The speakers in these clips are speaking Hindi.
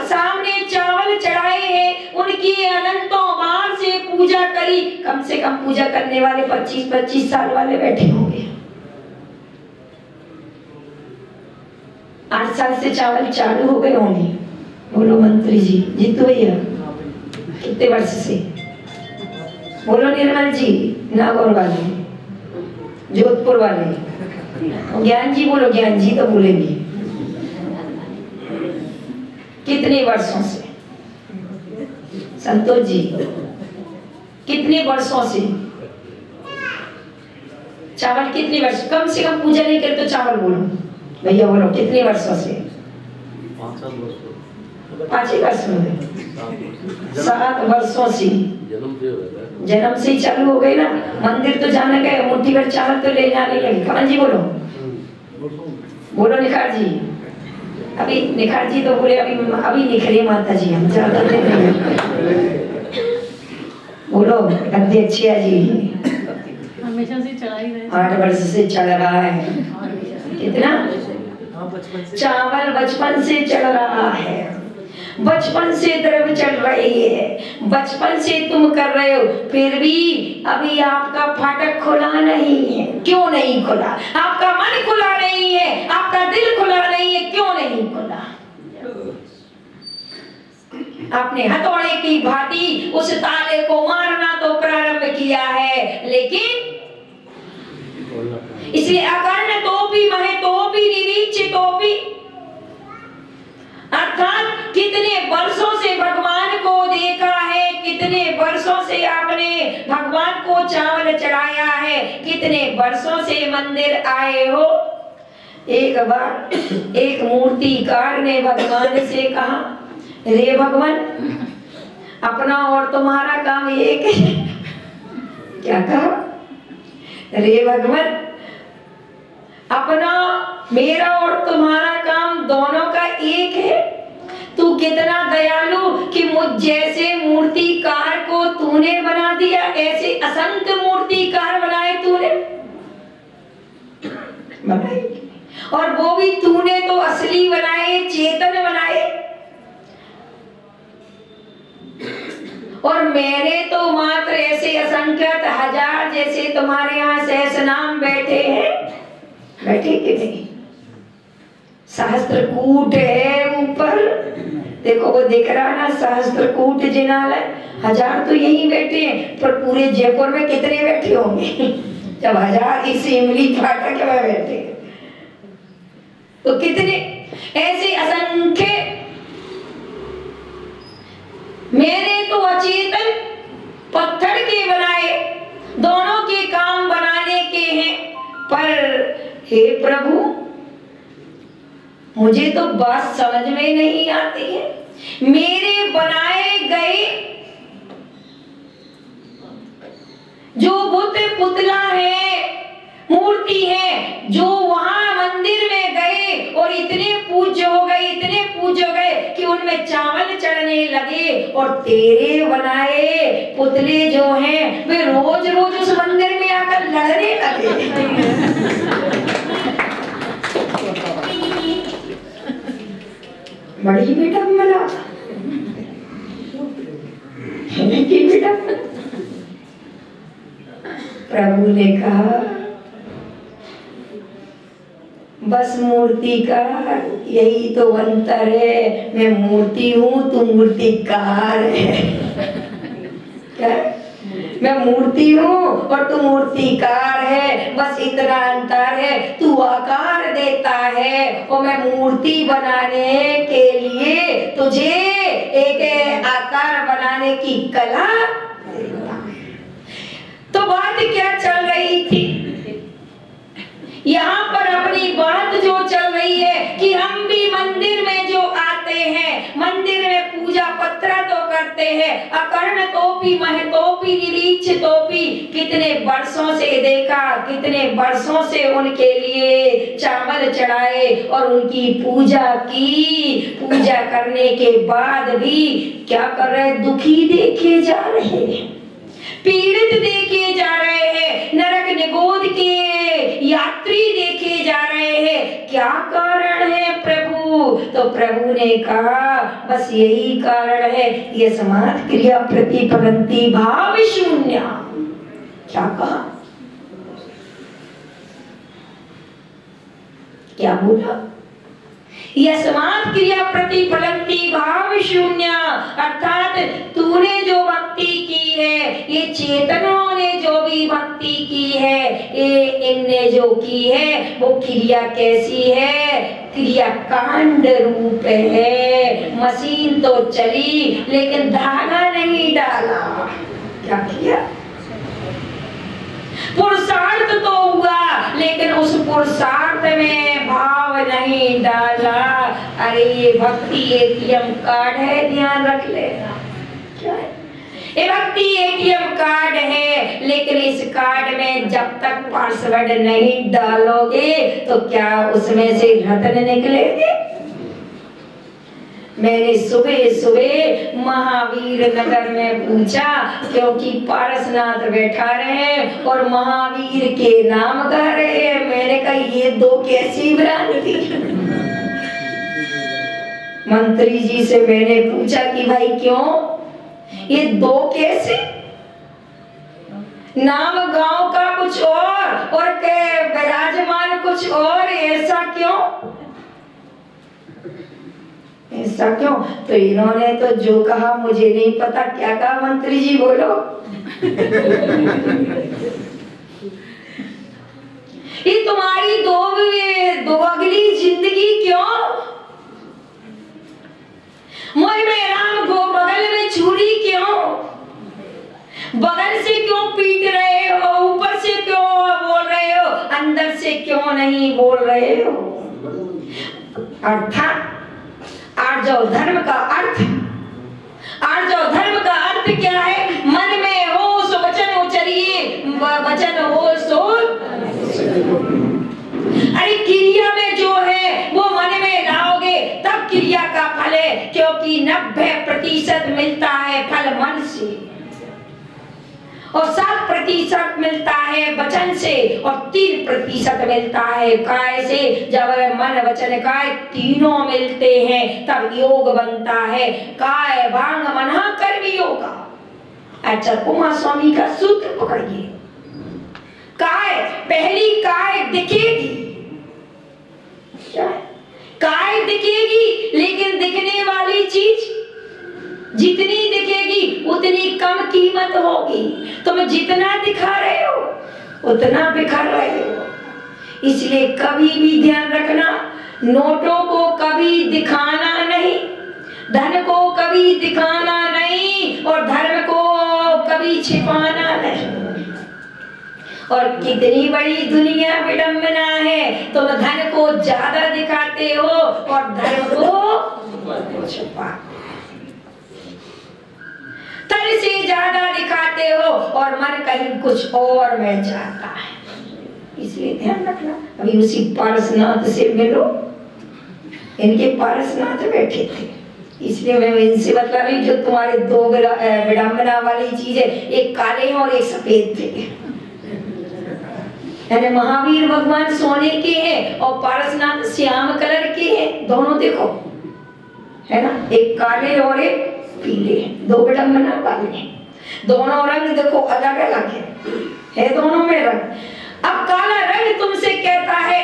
सामने चावल चढ़ाए हैं, उनकी अनंतों बार से पूजा करी। कम से कम पूजा करने वाले 25-25 साल वाले बैठे होंगे। 8 साल से चावल चालू हो गए होंगे। बोलो मंत्री जी, जीतू भैया कितने वर्ष से? बोलो निर्मल जी, नागौर वाले, जोधपुर वाले, ज्ञान जी बोलो, ज्ञान जी तो बोलेंगे। कितने वर्षों से? संतोष जी कितने वर्षों से? चावल कितने वर्ष? कम से कम पूजा नहीं करे तो चावल बोलो भैया, बोलो कितने वर्षों से? 5 ही वर्ष हो गए। 7 वर्षों से जन्म से ही चालू हो गए ना। मंदिर तो जाने गए, मुट्ठी भर चावल तो ले जाने लगे। कमल जी बोलो, बोलो निखार जी। अभी निखार जी तो बोले अभी निखरे माता जी, हम ज्यादा नहीं। बोलो अध्यक्ष जी, हमेशा से चढ़ा ही रहे। 8 वर्ष से चढ़ रहा है। कितना चावल? बचपन से चढ़ रहा है, बचपन से द्रव्य चढ़ रही है, बचपन से तुम कर रहे हो, फिर भी अभी आपका फाटक खुला नहीं है। क्यों नहीं खुला? आपका मन खुला नहीं है, आपका दिल खुला नहीं है। क्यों नहीं खुला? आपने हथौड़े की भांति उस ताले को मारना तो प्रारंभ किया है, लेकिन इसलिए अकर्ण तोपी महे तोपी निरीक्ष तोपी, अर्थात कितने वर्षों से भगवान को देखा है, कितने वर्षों से आपने भगवान को चावल चढ़ाया है, कितने वर्षों से मंदिर आए हो। एक बार एक मूर्तिकार ने भगवान से कहा, रे भगवान, अपना और तुम्हारा काम एक है। क्या कहा? रे भगवान, अपना मेरा और तुम्हारा काम दोनों का एक है। तू कितना दयालु कि मुझ जैसे मूर्तिकार को तूने बना दिया, ऐसे असंख्य मूर्तिकार बनाए तूने, बनाए, और वो भी तूने तो असली बनाए, चेतन बनाए, और मैंने तो मात्र ऐसे असंख्यत 1000 जैसे तुम्हारे यहाँ सहस्र नाम बैठे हैं। बैठे कि नहीं? सहस्त्रकूट है ऊपर, देखो वो दिख रहा ना, सहस्त्रकूट जिनालय। 1000 तो यही बैठे हैं, पर पूरे जयपुर में कितने बैठे होंगे? जब 1000 इस इमली फाटक में बैठे, तो कितने ऐसे असंख्य। मेरे तो अचेतन पत्थर के बनाए, दोनों के काम बनाने के हैं, पर हे प्रभु, मुझे तो बात समझ में नहीं आती है। मेरे बनाए गए जो बुद्ध पुतला है, मूर्ति है, जो वहां मंदिर में गए और इतने पूज्य हो गए, इतने पूज्य हो गए कि उनमें चावल चढ़ने लगे, और तेरे बनाए पुतले जो हैं वे रोज रोज उस मंदिर में आकर लड़ने लगे। बड़ी विडंबना की विडंबना। प्रभु ने कहा, बस मूर्ति का यही तो अंतर है, मैं मूर्ति हूँ, तू मूर्तिकार है। क्या? मैं मूर्ति हूँ और तू मूर्तिकार है, बस इतना अंतर है। तू आकार देता है और मैं मूर्ति बनाने के लिए तुझे एक आकार बनाने की कला देता है। तो बात क्या चल रही थी यहाँ पर? अपनी बात जो चल रही है कि हम भी मंदिर में जो आते हैं, मंदिर में पूजा पत्रा तो करते हैं, अकर्ण तोपी मह तोपी निरीक्ष तोपी, कितने वर्षों से देखा, कितने वर्षों से उनके लिए चावल चढ़ाए और उनकी पूजा की। पूजा करने के बाद भी क्या कर रहे? दुखी देखे जा रहे हैं, पीड़ित देखे जा रहे हैं, नरक निगोद के यात्री देखे जा रहे हैं। क्या कारण है प्रभु? तो प्रभु ने कहा बस यही कारण है ये समाज क्रिया प्रतिफलंती भाव शून्य। क्या कहा, क्या बोला? यस्मात् क्रिया प्रतिफलंती भाव शून्य, अर्थात तूने जो भक्ति की है, ये चेतनों ने जो भी भक्ति की है, ये इनने जो की है वो क्रिया कैसी है? क्रिया कांड रूप है। मशीन तो चली लेकिन धागा नहीं डाला। क्या किया? पुरुषार्थ तो हुआ लेकिन उस पुरुषार्थ में भाव नहीं डाला। अरे ये भक्ति एटीएम कार्ड है, ध्यान रख लेना। क्या है? ये भक्ति एटीएम कार्ड है, लेकिन इस कार्ड में जब तक पासवर्ड नहीं डालोगे तो क्या उसमें से रत्न निकलेंगे? मैंने सुबह सुबह महावीर नगर में पूछा, क्योंकि पारसनाथ बैठा रहे और महावीर के नाम कह रहे हैं। मैंने कहा ये दो कैसी भ्रांति? मंत्री जी से मैंने पूछा कि भाई क्यों ये दो कैसे? नाम गांव का कुछ और के विराजमान कुछ और, ऐसा क्यों? ऐसा क्यों? तो इन्होंने तो जो कहा मुझे नहीं पता। क्या कहा मंत्री जी, बोलो? ये तुम्हारी दो अगली जिंदगी क्यों? मोह में राम को बगल में छुरी क्यों? बगल से क्यों पीट रहे हो? ऊपर से क्यों बोल रहे हो? अंदर से क्यों नहीं बोल रहे हो? अर्थात आर्जव धर्म का अर्थ, आर्जव धर्म का अर्थ क्या है? मन में हो सो वचन उचरिए, वचन हो सो। अरे क्रिया में जो है वो मन में लाओगे तब क्रिया का फल है, क्योंकि 90% मिलता है फल मन से और 7% मिलता है वचन से और 3% मिलता है काय से। जब मन वचन काय तीनों मिलते हैं तब योग बनता है। काय वांग मन कर्म योग। अच्छा, कुमार स्वामी का सूत्र पकड़िए। काय, पहली काय दिखेगी, काय दिखेगी, लेकिन दिखने वाली चीज जितनी दिखेगी उतनी कम कीमत होगी। तुम जितना दिखा रहे हो उतना बिखर रहे हो। इसलिए कभी भी ध्यान रखना, नोटों को कभी दिखाना नहीं, धन को कभी दिखाना नहीं और धर्म को कभी छिपाना नहीं। और कितनी बड़ी दुनिया विडंबना है, तुम धन को ज्यादा दिखाते हो और धर्म को छुपाते। तन से ज्यादा दिखाते हो और मन कहीं कुछ और में जाता है। इसलिए ध्यान रखना। अभी उसी पारसनाथ से मिलो, इनके पारसनाथ बैठे थे, इसलिए मैं इनसे बता रही, जो तुम्हारे दो विडंबना वाली चीज है, एक काले और एक सफेद थे। यानी महावीर भगवान सोने के हैं और पारसनाथ श्याम कलर के हैं। दोनों देखो, है ना, एक काले और एक पीले, दो विडंबना वाले हैं। दोनों रंग देखो अलग अलग है दोनों में रंग। अब काला रंग तुमसे कहता है,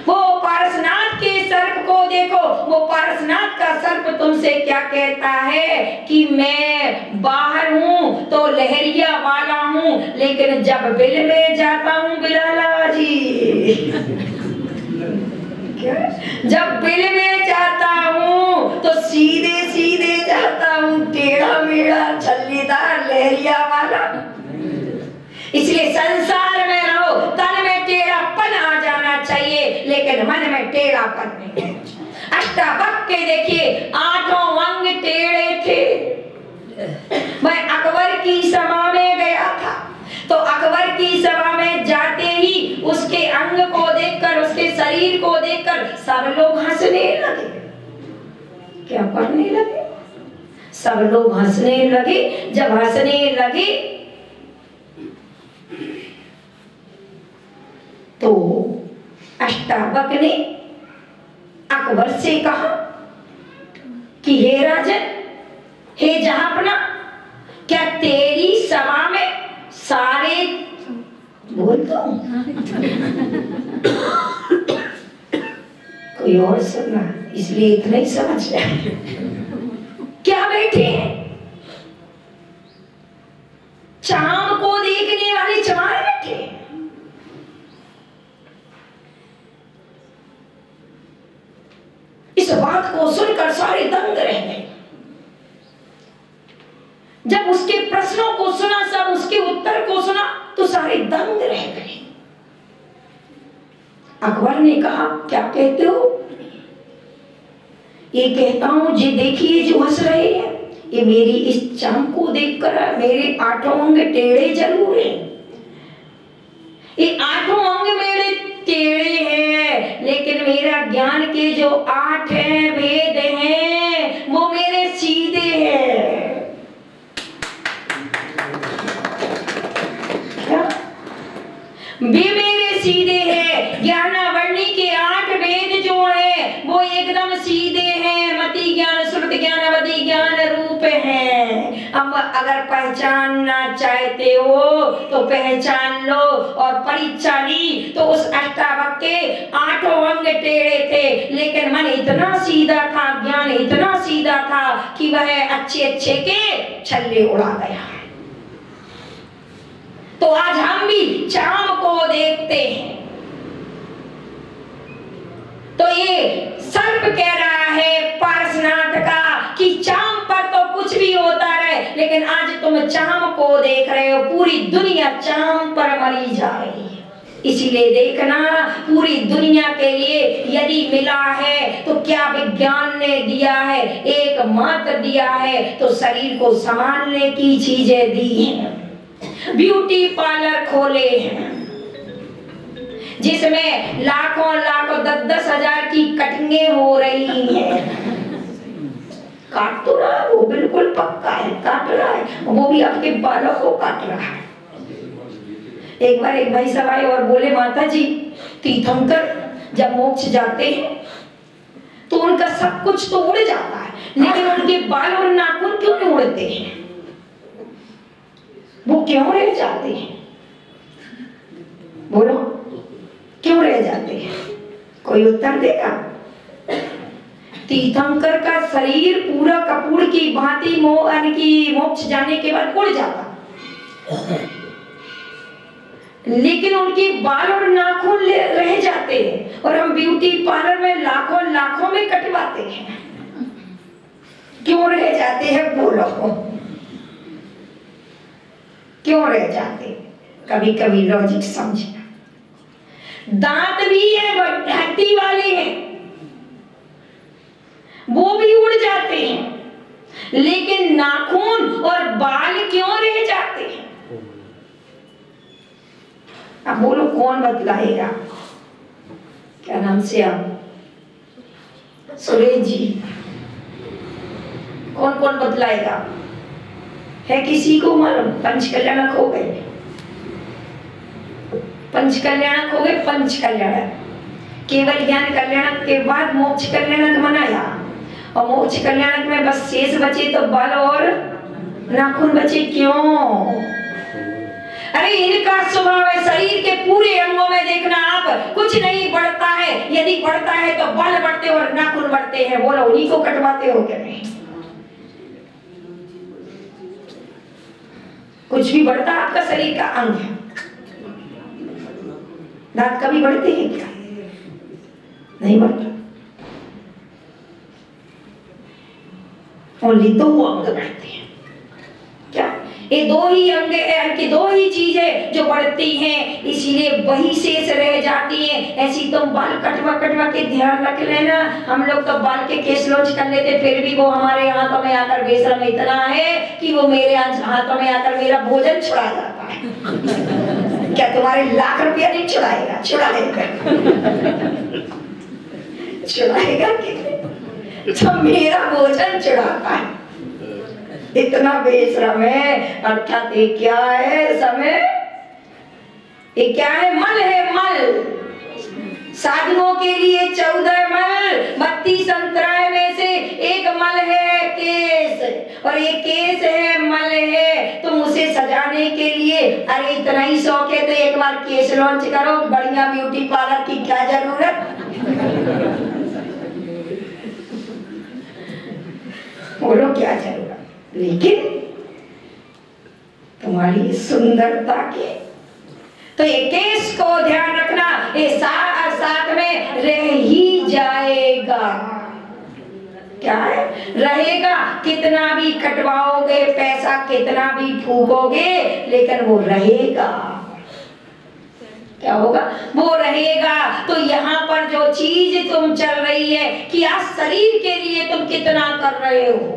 वो पारसनाथ के सर्प को देखो, वो पारसनाथ का सर्प तुमसे क्या कहता है कि मैं बाहर हूँ तो लहरिया वाला हूँ, लेकिन जब बिल में जाता हूँ बिलाला जी जब बिल में जाता हूँ तो सीधे सीधे जाता हूँ, टेढ़ा मेढ़ा छल्लीदार लहरिया वाला। इसलिए संसार में रहो, तन में टेढ़ापन आ जाना चाहिए लेकिन मन में टेढ़ापन नहीं। अष्टावक्र देखिए, 8 अंग टेढ़े थे। मैं अकबर की सभा में गया था तो अकबर की सभा में जाते ही उसके अंग को देखकर, उसके शरीर को देखकर सब लोग हंसने लगे। क्या पढ़ने लगे? सब लोग हंसने लगे। जब हंसने लगे तो अष्टावक्र ने अकबर से कहा कि हे राजन, हे जहांपना, क्या तेरी सभा में सारे बोल दो कोई और सुना, इसलिए इतना ही समझ जाए। क्या बैठे हैं? चांद को देखने वाले चमार बैठे हैं। इस बात को सुनकर सारे दंग रह गए। जब उसके प्रश्नों को सुना, सब उसके उत्तर को सुना, तो सारे दंग रह गए। अकबर ने कहा, क्या कहते हो? ये कहता हूं, जी देखिए जो हंस रहे हैं, ये मेरी इस चाम को देखकर मेरे 8 अंग टेढ़े जरूर हैं। ये 8 अंग मेरे टेढ़े हैं, लेकिन मेरा ज्ञान के जो 8 हैं भेद हैं, वो मेरे सीधे हैं। वे मेरे सीधे हैं। ज्ञानावरणी के 8 वेद जो है वो एकदम सीधे हैं। मति ज्ञान, श्रुति ज्ञान, अवधि ज्ञान रूप है। अब अगर पहचानना चाहते हो तो पहचान लो। और परीक्षा ली तो उस अष्टावक्र के 8 अंग टेढ़े थे, लेकिन मन इतना सीधा था, ज्ञान इतना सीधा था कि वह अच्छे अच्छे के छल्ले उड़ा गया। तो आज हम भी चाम को देखते हैं। तो ये सर्प कह रहा है पारसनाथ का कि चाम पर तो कुछ भी होता रहे, लेकिन आज तुम चाम को देख रहे हो। पूरी दुनिया चाम पर मरी जा रही है। इसीलिए देखना, पूरी दुनिया के लिए यदि मिला है तो क्या विज्ञान ने दिया है? एकमात्र दिया है तो शरीर को संभालने की चीजें दी हैं। ब्यूटी पार्लर खोले हैं जिसमें लाखों लाखों 10-10 हजार की कटिंगें हो रही हैं। काट तो रहा है, वो बिल्कुल पक्का है, काट रहा है, वो भी आपके बालों को काट रहा है। एक बार एक भाई साहब आए और बोले, माता जी तीर्थंकर जब मोक्ष जाते हैं तो उनका सब कुछ तो उड़ जाता है, लेकिन उनके बाल और नाखून क्यों नहीं उड़ते हैं? वो क्यों रह जाते हैं? बोलो, क्यों रह जाते हैं? कोई उत्तर देगा? तीर्थंकर का शरीर पूरा कपूर की भांति मोक्ष जाने के बाद उड़ जाता, लेकिन उनके बाल और नाखून रह जाते हैं। और हम ब्यूटी पार्लर में लाखों लाखों में कटवाते हैं। क्यों रह जाते हैं? बोलो, क्यों रह जाते? कभी कभी लॉजिक समझना। दांत भी है, हड्डी वाले हैं, वो भी उड़ जाते हैं, लेकिन नाखून और बाल क्यों रह जाते हैं? अब बोलो, कौन बतलाएगा? क्या नाम से आप? सुरेश जी, कौन कौन बतलाएगा? है किसी को मालूम? पंच कल्याणक हो गए, पंच कल्याणक हो गए। पंच कल्याणक केवल ज्ञान कल्याणक के बाद मोक्ष कल्याणक मनाया, और मोक्ष कल्याणक में बस शेष बचे तो बाल और नाखून बचे। क्यों? अरे इनका स्वभाव है, शरीर के पूरे अंगों में देखना आप, कुछ नहीं बढ़ता है। यदि बढ़ता है तो बाल बढ़ते और नाखून बढ़ते हैं। बोलो, उन्हीं को कटवाते हो क्या? नहीं, कुछ भी बढ़ता आपका शरीर का अंग है। दांत कभी बढ़ते हैं क्या? नहीं बढ़ता। ओनली 2 अंग बढ़ते हैं। क्या? ये 2 ही अंग है, कि 2 ही चीजें जो बढ़ती हैं, इसीलिए वही शेष रह जाती हैं। ऐसी तुम बाल कटवा कटवा के ध्यान रख लेना। हम लोग तो बाल के केस लॉन्च कर लेते, फिर भी वो हमारे हाथों में आकर बेशरम इतना है कि वो मेरे हाथों में आकर मेरा भोजन छुड़ा जाता है। क्या तुम्हारे लाख रुपया नहीं छुड़ाएगा? छुड़ाएगा, छुड़ाएगा कि तो मेरा भोजन छुड़ाता है, इतना बेशरम है। अर्थात ये क्या है? समय, ये क्या है? मल है, मल। साधुओं के लिए 14 मल, 32 अंतराय में से एक मल है केस, और ये केस है, मल है। तुम उसे सजाने के लिए, अरे इतना ही शौक है तो एक बार केस लॉन्च करो, बढ़िया ब्यूटी पार्लर की क्या जरूरत। बोलो क्या जरूरत, लेकिन तुम्हारी सुंदरता के, तो ये केस को ध्यान रखना, ये साथ में रह ही जाएगा। क्या है? रहेगा। कितना भी कटवाओगे, पैसा कितना भी फूकोगे, लेकिन वो रहेगा। क्या होगा? वो रहेगा। तो यहाँ पर जो चीज तुम चल रही है कि आज शरीर के लिए तुम कितना कर रहे हो,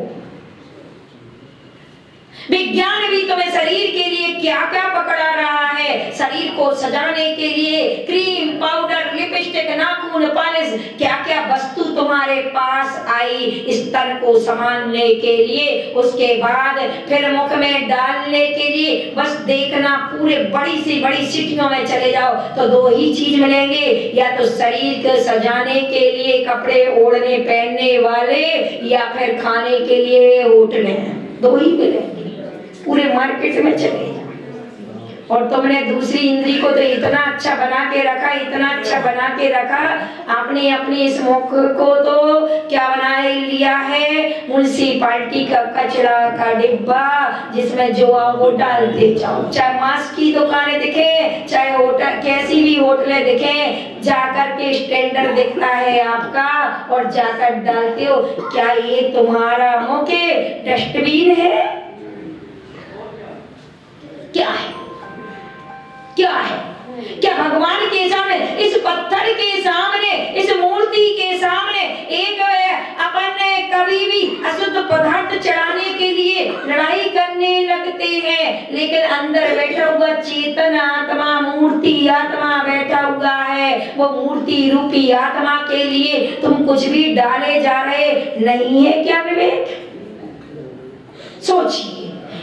विज्ञान भी तुम्हें शरीर के लिए क्या क्या पकड़ा रहा है। शरीर को सजाने के लिए क्रीम, पाउडर, लिपस्टिक, नाखून, पॉलिश, क्या क्या वस्तु तुम्हारे पास आई इस तन को संभालने के लिए। उसके बाद फिर मुख में डालने के लिए बस देखना, पूरे बड़ी से बड़ी सिटियों में चले जाओ तो दो ही चीज मिलेंगे, या तो शरीर को सजाने के लिए कपड़े ओढ़ने पहनने वाले, या फिर खाने के लिए होटलें, दो ही मिलेंगे। पूरे मार्केट में चले जाओ। और तुमने दूसरी इंद्री को तो इतना अच्छा बना के रखा, इतना अच्छा बना के रखा, आपने अपने इस मुख को तो क्या बना लिया है, म्युनिसिपालिटी का कचरा का डिब्बा, जिसमें जो आओ वो डालते जाओ। चाहे मांस की दुकानें दिखे, चाहे होटल, कैसी भी होटलें दिखे, जाकर के स्टैंडर्ड दिखता है आपका और जाकर डालते हो। क्या ये तुम्हारा मुख डस्टबिन है? क्या है? क्या है? क्या भगवान के सामने, इस पत्थर के सामने, इस मूर्ति के सामने एक अपन कभी भी अशुद्ध पदार्थ चढ़ाने के लिए लड़ाई करने लगते हैं, लेकिन अंदर बैठा हुआ चेतन आत्मा, मूर्ति आत्मा बैठा हुआ है, वो मूर्ति रूपी आत्मा के लिए तुम कुछ भी डाले जा रहे नहीं है। क्या विवेक? सोचिए,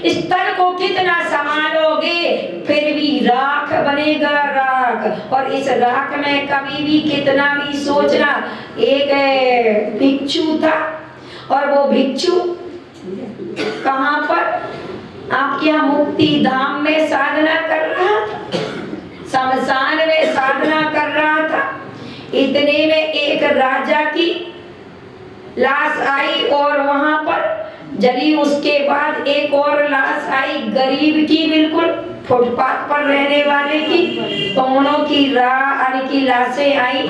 इस तन को कितना संभालोगे, फिर भी राख बनेगा, राख। और इस राख में कभी भी कितना भी सोचना। एक भिक्षु था, और वो भिक्षु कहाँ पर? आपके यहाँ मुक्ति धाम में साधना कर रहा था, शमशान में साधना कर रहा था। इतने में एक राजा की लाश आई, और वहां पर जली। उसके बाद एक और लाश आई, गरीब की, बिल्कुल फुटपाथ पर रहने वाले की। दोनों की लाशें आई।